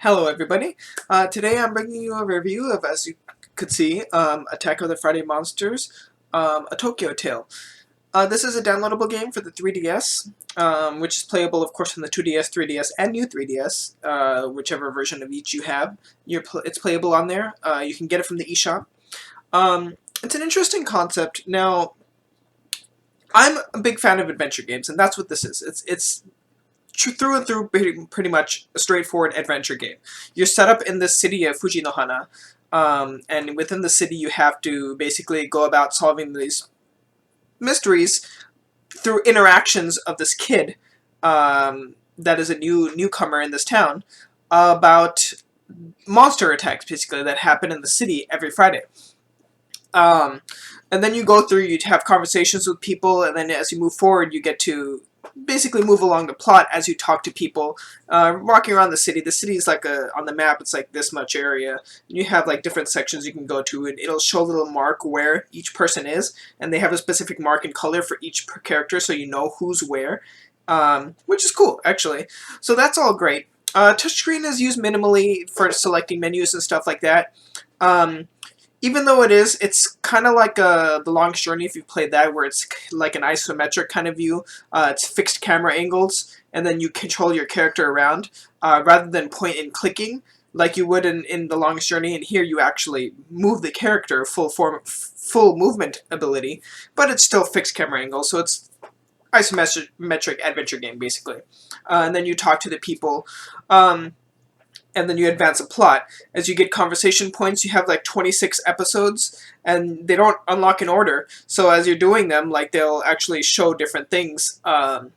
Hello everybody. Today I'm bringing you a review of, as you could see, Attack of the Friday Monsters, A Tokyo Tale. This is a downloadable game for the 3DS, which is playable of course on the 2DS, 3DS, and new 3DS, whichever version of each you have. It's playable on there. You can get it from the eShop. It's an interesting concept. Now, I'm a big fan of adventure games, and that's what this is. It's through and through pretty much a straightforward adventure game. You're set up in the city of Fujinohana, and within the city you have to basically go about solving these mysteries through interactions of this kid that is a newcomer in this town about monster attacks basically that happen in the city every Friday. Um, and then you go through, you have conversations with people, and then as you move forward you get to basically move along the plot as you talk to people, walking around the city. The city is like on the map, it's like this much area. And you have like different sections you can go to, and it'll show a little mark where each person is, and they have a specific mark in color for each character, so you know who's where, which is cool, actually. So that's all great. Touchscreen is used minimally for selecting menus and stuff like that. Even though it's kind of like The Longest Journey, if you've played that, where it's like an isometric kind of view. It's fixed camera angles, and then you control your character around, rather than point and clicking, like you would in The Longest Journey. And here you actually move the character full movement ability, but it's still fixed camera angles, so it's isometric adventure game, basically. And then you talk to the people. And then you advance a plot. As you get conversation points, you have like 26 episodes, and they don't unlock in order. So as you're doing them, like they'll actually show different things to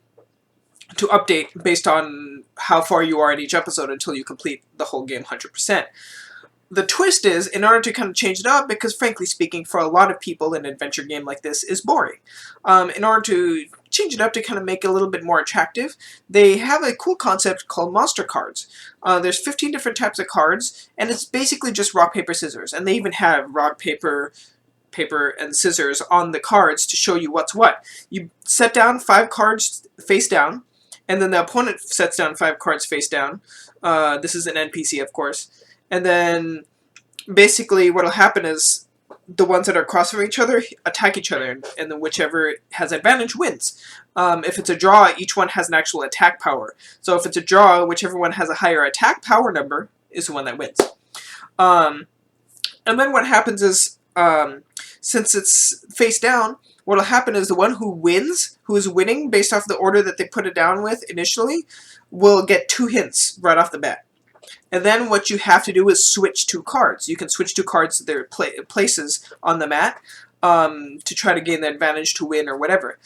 update based on how far you are in each episode until you complete the whole game 100%. The twist is, in order to kind of change it up, because frankly speaking, for a lot of people, an adventure game like this is boring. In order to change it up to kind of make it a little bit more attractive, they have a cool concept called monster cards. There's 15 different types of cards, and it's basically just rock, paper, scissors. And they even have rock, paper, and scissors on the cards to show you what's what. You set down 5 cards face down, and then the opponent sets down 5 cards face down. This is an NPC, of course. And then basically what'll happen is the ones that are across from each other attack each other, and then whichever has advantage wins. If it's a draw, each one has an actual attack power. So if it's a draw, whichever one has a higher attack power number is the one that wins. And then what happens is, since it's face down, what'll happen is the one who wins, who is winning based off the order that they put it down with initially, will get 2 hints right off the bat. And then what you have to do is switch 2 cards. You can switch 2 cards to their places on the mat to try to gain the advantage to win or whatever.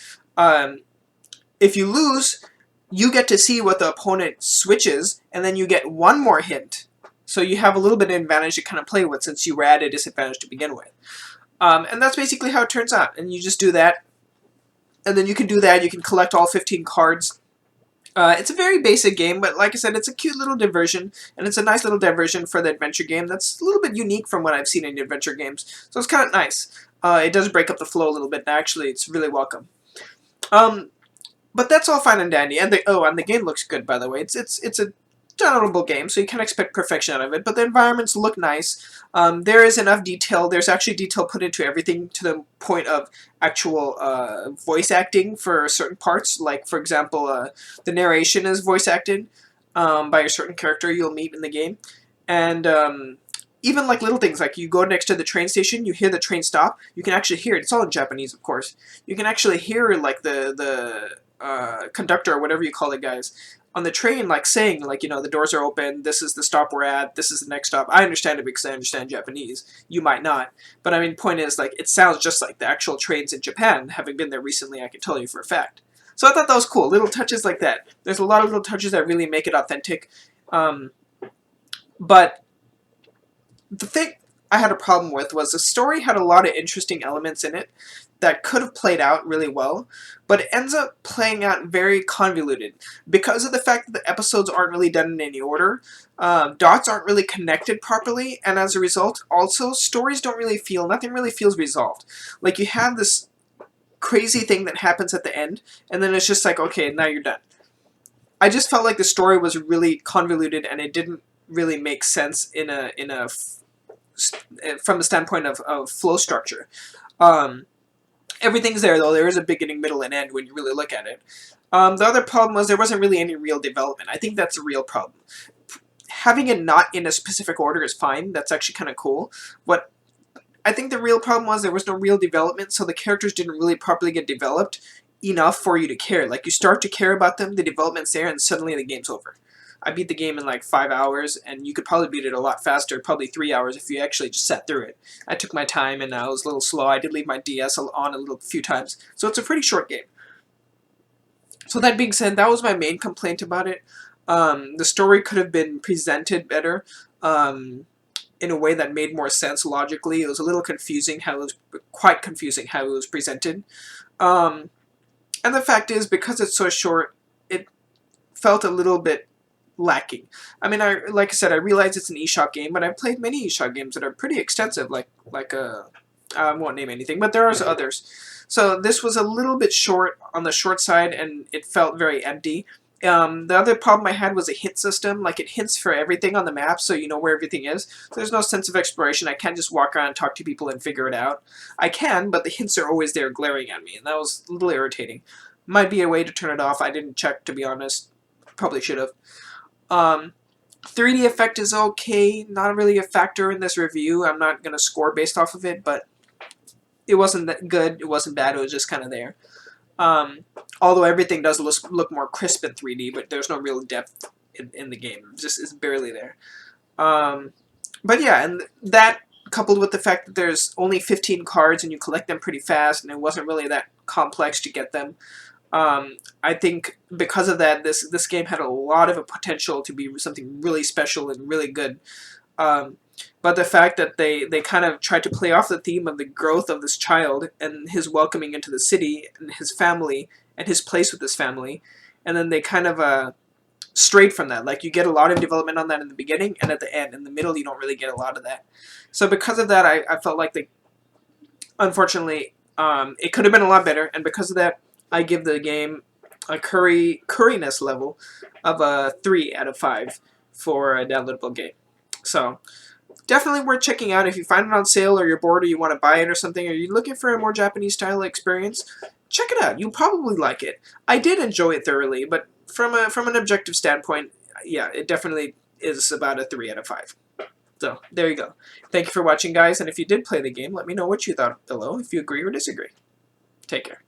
If you lose, you get to see what the opponent switches, and then you get 1 more hint. So you have a little bit of advantage to kind of play with, since you were at a disadvantage to begin with. And that's basically how it turns out. And you just do that. And then you can do that. You can collect all 15 cards. It's a very basic game, but like I said, it's a cute little diversion, and it's a nice little diversion for the adventure game that's a little bit unique from what I've seen in adventure games, so it's kind of nice. It does break up the flow a little bit, and actually it's really welcome. But that's all fine and dandy, and the game looks good, by the way. It's a downloadable game, so you can't expect perfection out of it, but the environments look nice. There is enough detail. There's actually detail put into everything, to the point of actual voice acting for certain parts. Like, for example, the narration is voice acted by a certain character you'll meet in the game. And even like little things, like you go next to the train station, you hear the train stop, you can actually hear it. It's all in Japanese, of course. You can actually hear like the conductor, or whatever you call it, guys, on the train, like saying, like, you know, the doors are open, this is the stop we're at, this is the next stop. I understand it because I understand Japanese. You might not. But I mean, point is, like, it sounds just like the actual trains in Japan. Having been there recently, I can tell you for a fact. So I thought that was cool. Little touches like that. There's a lot of little touches that really make it authentic. But the thing I had a problem with was the story had a lot of interesting elements in it that could have played out really well, but it ends up playing out very convoluted. Because of the fact that the episodes aren't really done in any order, dots aren't really connected properly, and as a result, also, stories don't really nothing really feels resolved. Like, you have this crazy thing that happens at the end, and then it's just like, okay, now you're done. I just felt like the story was really convoluted, and it didn't really make sense from the standpoint of flow structure. Everything's there though. There is a beginning, middle, and end when you really look at it. The other problem was there wasn't really any real development. I think that's a real problem. Having it not in a specific order is fine. That's actually kind of cool. What I think the real problem was there was no real development, so the characters didn't really properly get developed enough for you to care. Like, you start to care about them, the development's there, and suddenly the game's over. I beat the game in like 5 hours, and you could probably beat it a lot faster, probably 3 hours if you actually just sat through it. I took my time, and I was a little slow. I did leave my DS on a few times, so it's a pretty short game. So that being said, that was my main complaint about it. The story could have been presented better. In a way that made more sense logically. It was a little confusing how it was, quite confusing how it was presented. And the fact is, because it's so short, it felt a little bit lacking. I mean, like I said, I realize it's an eShop game, but I've played many eShop games that are pretty extensive, I won't name anything, but there are others. So this was a little bit short, on the short side, and it felt very empty. The other problem I had was a hint system. Like, it hints for everything on the map, so you know where everything is. So there's no sense of exploration. I can't just walk around and talk to people and figure it out. I can, but the hints are always there glaring at me, and that was a little irritating. Might be a way to turn it off. I didn't check, to be honest. Probably should have. 3D effect is okay. Not really a factor in this review. I'm not going to score based off of it, but it wasn't that good. It wasn't bad. It was just kind of there. Although everything does look more crisp in 3D, but there's no real depth in the game. It's barely there. But yeah, and that coupled with the fact that there's only 15 cards and you collect them pretty fast, and it wasn't really that complex to get them. I think because of that, this game had a lot of a potential to be something really special and really good. But the fact that they kind of tried to play off the theme of the growth of this child and his welcoming into the city and his family and his place with his family, and then they kind of strayed from that. Like, you get a lot of development on that in the beginning, and at the end. In the middle, you don't really get a lot of that. So because of that, I felt like unfortunately, it could have been a lot better, and because of that, I give the game a curryness level of a 3 out of 5 for a downloadable game. So definitely worth checking out if you find it on sale, or you're bored, or you want to buy it or something, or you're looking for a more Japanese style experience. Check it out. You'll probably like it. I did enjoy it thoroughly, but from an objective standpoint, yeah, it definitely is about a 3 out of 5. So there you go. Thank you for watching, guys, and if you did play the game, let me know what you thought below, if you agree or disagree. Take care.